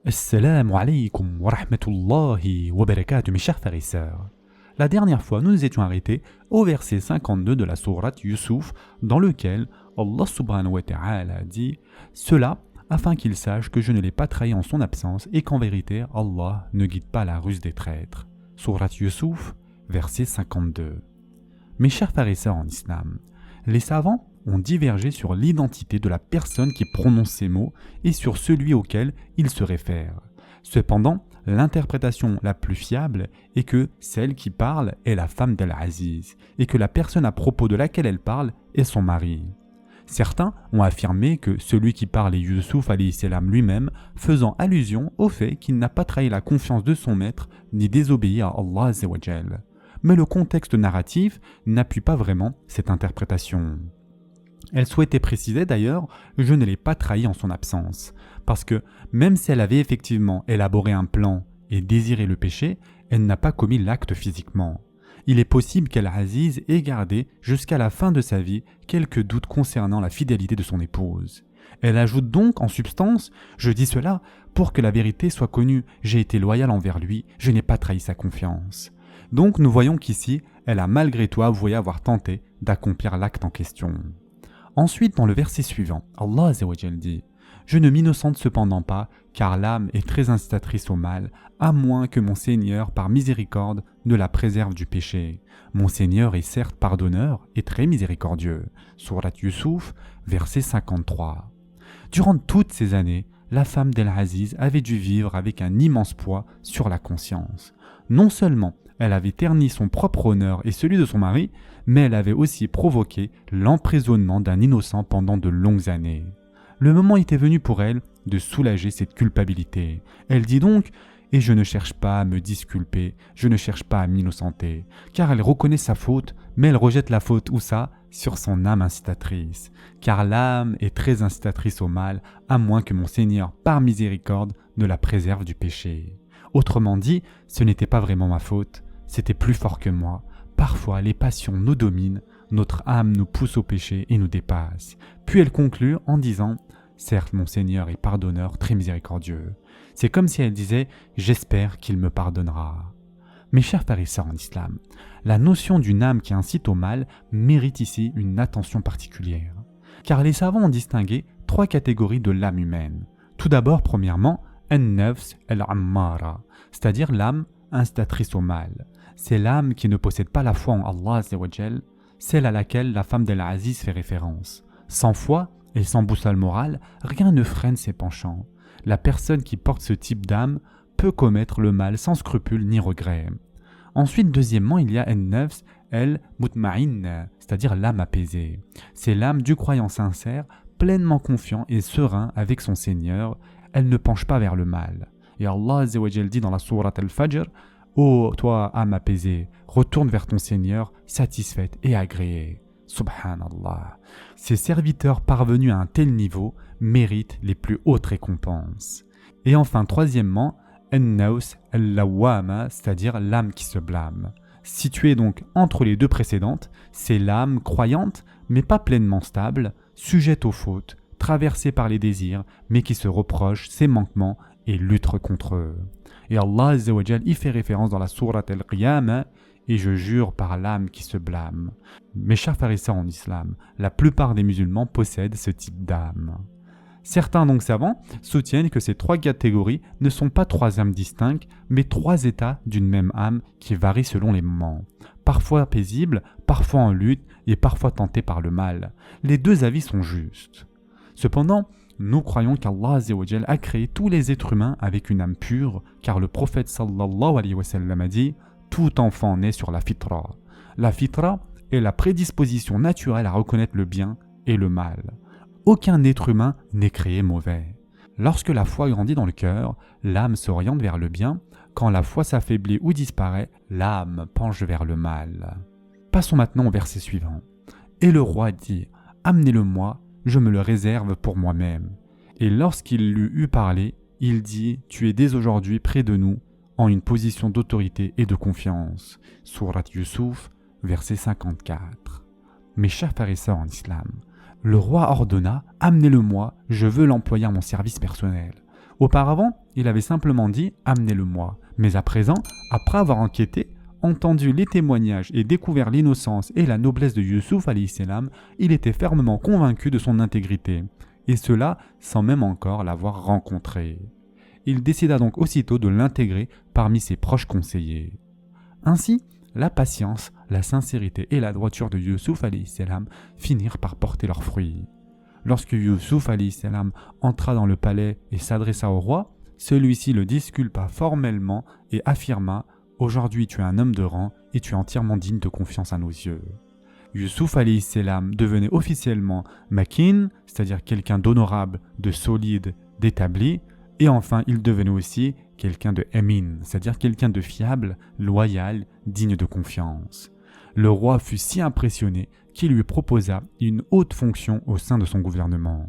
Assalamu alaikum wa rahmatullahi wa barakatuh, mes chers frères et sœurs. La dernière fois, nous nous étions arrêtés au verset 52 de la sourate Yusuf, dans lequel Allah subhanahu wa ta'ala dit « Cela afin qu'il sache que je ne l'ai pas trahi en son absence et qu'en vérité, Allah ne guide pas la ruse des traîtres. » Sourate Yusuf, verset 52. Mes chers frères et sœurs en islam, les savants ont divergé sur l'identité de la personne qui prononce ces mots et sur celui auquel ils se réfèrent. Cependant, l'interprétation la plus fiable est que celle qui parle est la femme d'Al-Aziz et que la personne à propos de laquelle elle parle est son mari. Certains ont affirmé que celui qui parle est Yusuf alayhi salam lui-même, faisant allusion au fait qu'il n'a pas trahi la confiance de son maître ni désobéi à Allah Azza wa Jal. Mais le contexte narratif n'appuie pas vraiment cette interprétation. Elle souhaitait préciser d'ailleurs « je ne l'ai pas trahi en son absence », parce que même si elle avait effectivement élaboré un plan et désiré le péché, elle n'a pas commis l'acte physiquement. Il est possible qu'Al-Aziz ait gardé jusqu'à la fin de sa vie quelques doutes concernant la fidélité de son épouse. Elle ajoute donc en substance « je dis cela pour que la vérité soit connue, j'ai été loyal envers lui, je n'ai pas trahi sa confiance ». Donc nous voyons qu'ici, elle a malgré tout avoué avoir tenté d'accomplir l'acte en question. Ensuite, dans le verset suivant, Allah Azza wa Jal dit « Je ne m'innocente cependant pas, car l'âme est très incitatrice au mal, à moins que mon Seigneur, par miséricorde, ne la préserve du péché. Mon Seigneur est certes pardonneur et très miséricordieux. » Sourate Yusuf, verset 53. Durant toutes ces années, la femme d'Al-Aziz avait dû vivre avec un immense poids sur la conscience. Non seulement elle avait terni son propre honneur et celui de son mari, mais elle avait aussi provoqué l'emprisonnement d'un innocent pendant de longues années. Le moment était venu pour elle de soulager cette culpabilité. Elle dit donc « Et je ne cherche pas à me disculper, je ne cherche pas à m'innocenter. » Car elle reconnaît sa faute, mais elle rejette la faute où ça ? Sur son âme incitatrice. Car l'âme est très incitatrice au mal, à moins que mon Seigneur, par miséricorde, ne la préserve du péché. Autrement dit, ce n'était pas vraiment ma faute, c'était plus fort que moi. Parfois, les passions nous dominent, notre âme nous pousse au péché et nous dépasse. Puis elle conclut en disant « Certes, mon Seigneur est pardonneur, très miséricordieux. » C'est comme si elle disait « J'espère qu'il me pardonnera. » Mes chers frères et sœurs en islam, la notion d'une âme qui incite au mal mérite ici une attention particulière. Car les savants ont distingué trois catégories de l'âme humaine. Tout d'abord, premièrement, An-Nafs al-Ammara, c'est-à-dire l'âme incitatrice au mal. C'est l'âme qui ne possède pas la foi en Allah Azza wa Jal, celle à laquelle la femme d'Al-Aziz fait référence. Sans foi et sans boussole morale, rien ne freine ses penchants. La personne qui porte ce type d'âme peut commettre le mal sans scrupule ni regret. Ensuite, deuxièmement, il y a An-Nafs al-Mutma'inna, c'est-à-dire l'âme apaisée. C'est l'âme du croyant sincère, pleinement confiant et serein avec son Seigneur. Elle ne penche pas vers le mal. Et Allah Azza wa Jal dit dans la sourate Al-Fajr « Ô toi, âme apaisée, retourne vers ton Seigneur, satisfaite et agréée. » Subhanallah. Ces serviteurs parvenus à un tel niveau méritent les plus hautes récompenses. Et enfin, troisièmement, An-Naws al-Lawwama, c'est-à-dire l'âme qui se blâme. Située donc entre les deux précédentes, c'est l'âme croyante, mais pas pleinement stable, sujette aux fautes, traversée par les désirs, mais qui se reproche ses manquements et lutte contre eux. Et Allah Azza wa Jal y fait référence dans la sourate Al-Qiyamah, et je jure par l'âme qui se blâme. Mes chers frères et sœurs en islam, la plupart des musulmans possèdent ce type d'âme. Certains donc savants soutiennent que ces trois catégories ne sont pas trois âmes distinctes, mais trois états d'une même âme qui varient selon les moments. Parfois paisibles, parfois en lutte et parfois tentés par le mal. Les deux avis sont justes. Cependant, nous croyons qu'Allah Azza wa Jal a créé tous les êtres humains avec une âme pure, car le prophète sallallahu alayhi wa sallam a dit « Tout enfant naît sur la fitra ». La fitra est la prédisposition naturelle à reconnaître le bien et le mal. Aucun être humain n'est créé mauvais. Lorsque la foi grandit dans le cœur, l'âme s'oriente vers le bien. Quand la foi s'affaiblit ou disparaît, l'âme penche vers le mal. Passons maintenant au verset suivant. « Et le roi dit « Amenez-le-moi, je me le réserve pour moi-même. » Et lorsqu'il lui eut parlé, il dit « Tu es dès aujourd'hui près de nous, en une position d'autorité et de confiance. » Sourate Yusuf, verset 54. Mes chers frères et sœurs en islam, le roi ordonna « Amenez-le-moi, je veux l'employer à mon service personnel. » Auparavant, il avait simplement dit « amenez-le-moi ». Mais à présent, après avoir enquêté, entendu les témoignages et découvert l'innocence et la noblesse de Youssouf alayhi salam, il était fermement convaincu de son intégrité, et cela sans même encore l'avoir rencontré. Il décida donc aussitôt de l'intégrer parmi ses proches conseillers. Ainsi, la patience, la sincérité et la droiture de Youssouf alayhi salam finirent par porter leurs fruits. Lorsque Youssouf alayhi salam entra dans le palais et s'adressa au roi, celui-ci le disculpa formellement et affirma « Aujourd'hui tu es un homme de rang et tu es entièrement digne de confiance à nos yeux ». Youssouf alayhi salam devenait officiellement makin, c'est-à-dire quelqu'un d'honorable, de solide, d'établi, et enfin il devenait aussi quelqu'un de amin, c'est-à-dire quelqu'un de fiable, loyal, digne de confiance. Le roi fut si impressionné qu'il lui proposa une haute fonction au sein de son gouvernement.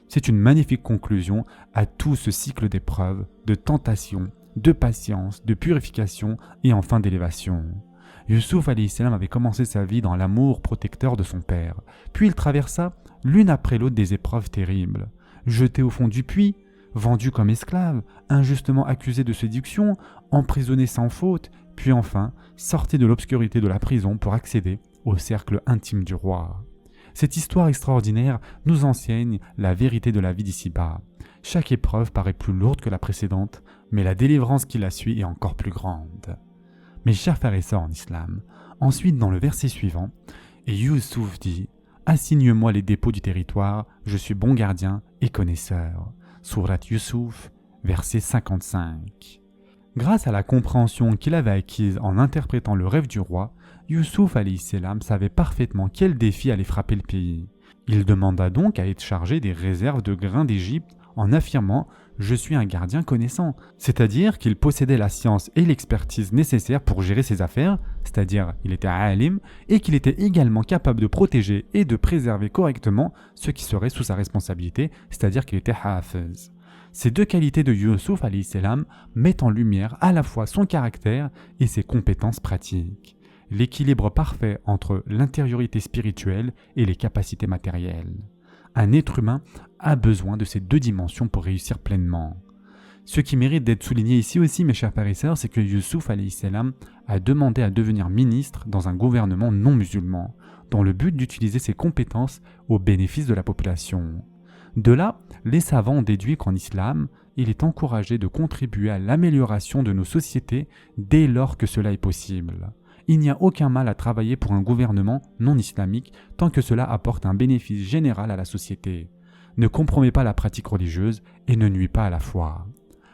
C'est une magnifique conclusion à tout ce cycle d'épreuves, de tentations, de patience, de purification et enfin d'élévation. Youssouf alayhi salam avait commencé sa vie dans l'amour protecteur de son père, puis il traversa l'une après l'autre des épreuves terribles. Jeté au fond du puits, vendu comme esclave, injustement accusé de séduction, emprisonné sans faute, puis enfin sorti de l'obscurité de la prison pour accéder au cercle intime du roi. Cette histoire extraordinaire nous enseigne la vérité de la vie d'ici-bas. Chaque épreuve paraît plus lourde que la précédente, mais la délivrance qui la suit est encore plus grande. Mes chers frères et sœurs en islam, ensuite dans le verset suivant, et Youssouf dit « Assigne-moi les dépôts du territoire, je suis bon gardien et connaisseur ». Sourate Youssouf, verset 55. Grâce à la compréhension qu'il avait acquise en interprétant le rêve du roi, Youssouf alayhi salam savait parfaitement quel défi allait frapper le pays. Il demanda donc à être chargé des réserves de grains d'Égypte en affirmant « Je suis un gardien connaissant », c'est-à-dire qu'il possédait la science et l'expertise nécessaires pour gérer ses affaires, c'est-à-dire il était alim, et qu'il était également capable de protéger et de préserver correctement ce qui serait sous sa responsabilité, c'est-à-dire qu'il était hafiz. Ces deux qualités de Youssouf alayhi salam mettent en lumière à la fois son caractère et ses compétences pratiques. L'équilibre parfait entre l'intériorité spirituelle et les capacités matérielles. Un être humain a besoin de ces deux dimensions pour réussir pleinement. Ce qui mérite d'être souligné ici aussi, mes chers frères et sœurs, c'est que Youssouf alayhi salam a demandé à devenir ministre dans un gouvernement non musulman, dans le but d'utiliser ses compétences au bénéfice de la population. De là, les savants ont déduit qu'en islam, il est encouragé de contribuer à l'amélioration de nos sociétés dès lors que cela est possible. Il n'y a aucun mal à travailler pour un gouvernement non islamique tant que cela apporte un bénéfice général à la société, ne compromet pas la pratique religieuse et ne nuit pas à la foi.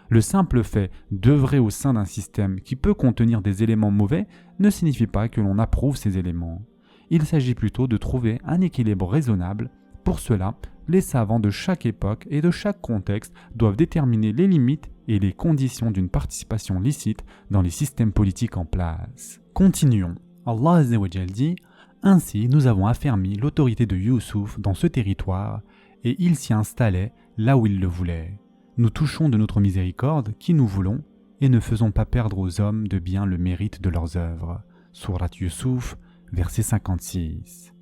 Le simple fait d'œuvrer au sein d'un système qui peut contenir des éléments mauvais ne signifie pas que l'on approuve ces éléments. Il s'agit plutôt de trouver un équilibre raisonnable. Pour cela, les savants de chaque époque et de chaque contexte doivent déterminer les limites et les conditions d'une participation licite dans les systèmes politiques en place. Continuons. Allah Azza wa Jal dit « Ainsi, nous avons affermi l'autorité de Youssouf dans ce territoire et il s'y installait là où il le voulait. Nous touchons de notre miséricorde qui nous voulons et ne faisons pas perdre aux hommes de bien le mérite de leurs œuvres. » Sourate Youssouf, verset 56.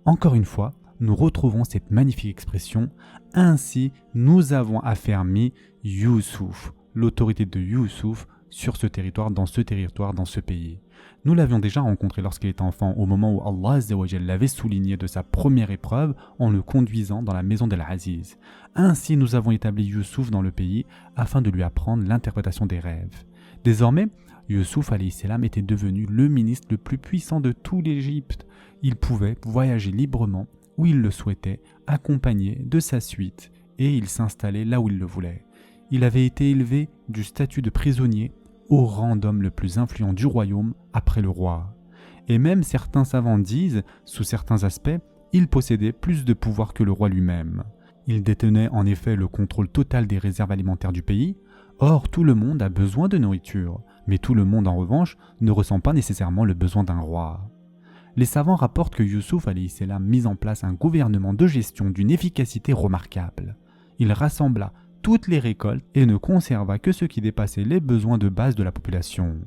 Encore une fois, nous retrouvons cette magnifique expression « Ainsi, nous avons affermi Youssouf, l'autorité de Youssouf sur ce territoire, dans ce pays. » Nous l'avions déjà rencontré lorsqu'il était enfant, au moment où Allah Azza wa Jal l'avait souligné de sa première épreuve en le conduisant dans la maison d'Al-Aziz. Ainsi, nous avons établi Youssouf dans le pays afin de lui apprendre l'interprétation des rêves. Désormais, Youssouf alayhi salam était devenu le ministre le plus puissant de tout l'Égypte. Il pouvait voyager librement où il le souhaitait, accompagné de sa suite, et il s'installait là où il le voulait. Il avait été élevé du statut de prisonnier au rang d'homme le plus influent du royaume après le roi. Et même certains savants disent, sous certains aspects, il possédait plus de pouvoir que le roi lui-même. Il détenait en effet le contrôle total des réserves alimentaires du pays. Or, tout le monde a besoin de nourriture, mais tout le monde en revanche ne ressent pas nécessairement le besoin d'un roi. Les savants rapportent que Youssouf alayhi salam mit en place un gouvernement de gestion d'une efficacité remarquable. Il rassembla toutes les récoltes et ne conserva que ce qui dépassait les besoins de base de la population.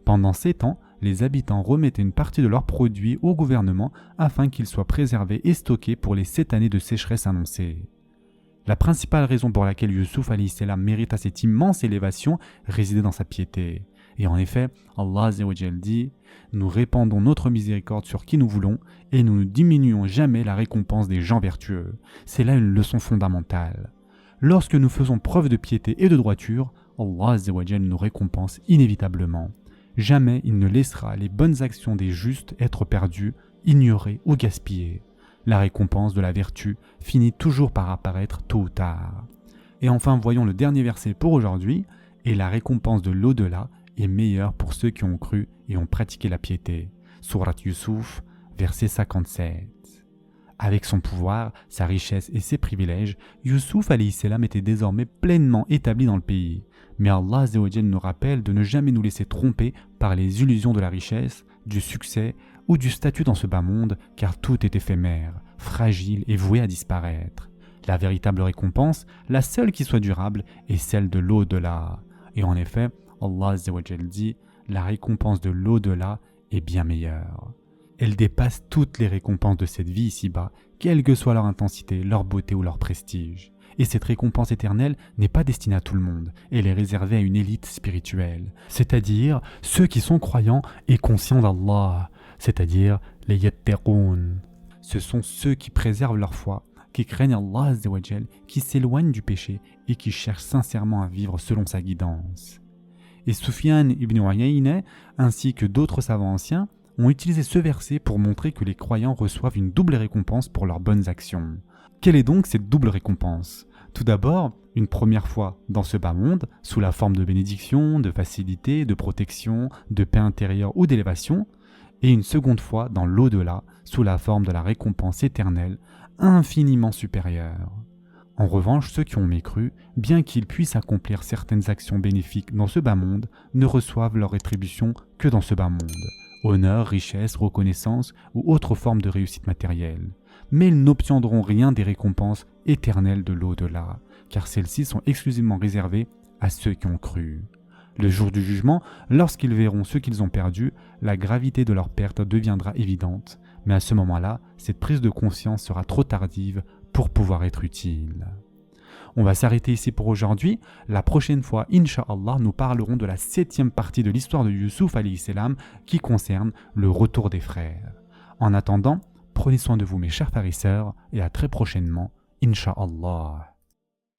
Pendant 7 ans, les habitants remettaient une partie de leurs produits au gouvernement afin qu'ils soient préservés et stockés pour les 7 années de sécheresse annoncées. La principale raison pour laquelle Yusuf alayhi salam mérite à cette immense élévation résidait dans sa piété. Et en effet, Allah Azza wa Jal dit « Nous répandons notre miséricorde sur qui nous voulons et nous ne diminuons jamais la récompense des gens vertueux. » C'est là une leçon fondamentale. Lorsque nous faisons preuve de piété et de droiture, Allah Azza wa Jal nous récompense inévitablement. Jamais il ne laissera les bonnes actions des justes être perdues, ignorées ou gaspillées. La récompense de la vertu finit toujours par apparaître tôt ou tard. Et enfin, voyons le dernier verset pour aujourd'hui. Et la récompense de l'au-delà est meilleure pour ceux qui ont cru et ont pratiqué la piété. Sourate Yusuf, verset 57. Avec son pouvoir, sa richesse et ses privilèges, Yusuf alayhi salam était désormais pleinement établi dans le pays. Mais Allah Azza wa Jal nous rappelle de ne jamais nous laisser tromper par les illusions de la richesse, du succès ou du statut dans ce bas monde, car tout est éphémère, fragile et voué à disparaître. La véritable récompense, la seule qui soit durable, est celle de l'au-delà. Et en effet, Allah Azza wa Jal dit « La récompense de l'au-delà est bien meilleure ». Elle dépasse toutes les récompenses de cette vie ici-bas, quelle que soit leur intensité, leur beauté ou leur prestige. Et cette récompense éternelle n'est pas destinée à tout le monde, elle est réservée à une élite spirituelle, c'est-à-dire ceux qui sont croyants et conscients d'Allah, c'est-à-dire les yattaqoun. Ce sont ceux qui préservent leur foi, qui craignent Allah Azza wa Jal, qui s'éloignent du péché et qui cherchent sincèrement à vivre selon sa guidance. Et Sufyan ibn Uyayna, ainsi que d'autres savants anciens, ont utilisé ce verset pour montrer que les croyants reçoivent une double récompense pour leurs bonnes actions. Quelle est donc cette double récompense ? Tout d'abord, une première fois dans ce bas monde, sous la forme de bénédiction, de facilité, de protection, de paix intérieure ou d'élévation, et une seconde fois dans l'au-delà, sous la forme de la récompense éternelle, infiniment supérieure. En revanche, ceux qui ont mécru, bien qu'ils puissent accomplir certaines actions bénéfiques dans ce bas monde, ne reçoivent leur rétribution que dans ce bas monde. Honneur, richesse, reconnaissance ou autre forme de réussite matérielle. Mais ils n'obtiendront rien des récompenses éternelles de l'au-delà, car celles-ci sont exclusivement réservées à ceux qui ont cru. Le jour du jugement, lorsqu'ils verront ce qu'ils ont perdu, la gravité de leur perte deviendra évidente, mais à ce moment-là, cette prise de conscience sera trop tardive pour pouvoir être utile. On va s'arrêter ici pour aujourd'hui. La prochaine fois, Inch'Allah, nous parlerons de la 7e partie de l'histoire de Yusuf alayhi salam qui concerne le retour des frères. En attendant, prenez soin de vous mes chers frères et sœurs et à très prochainement, Inch'Allah.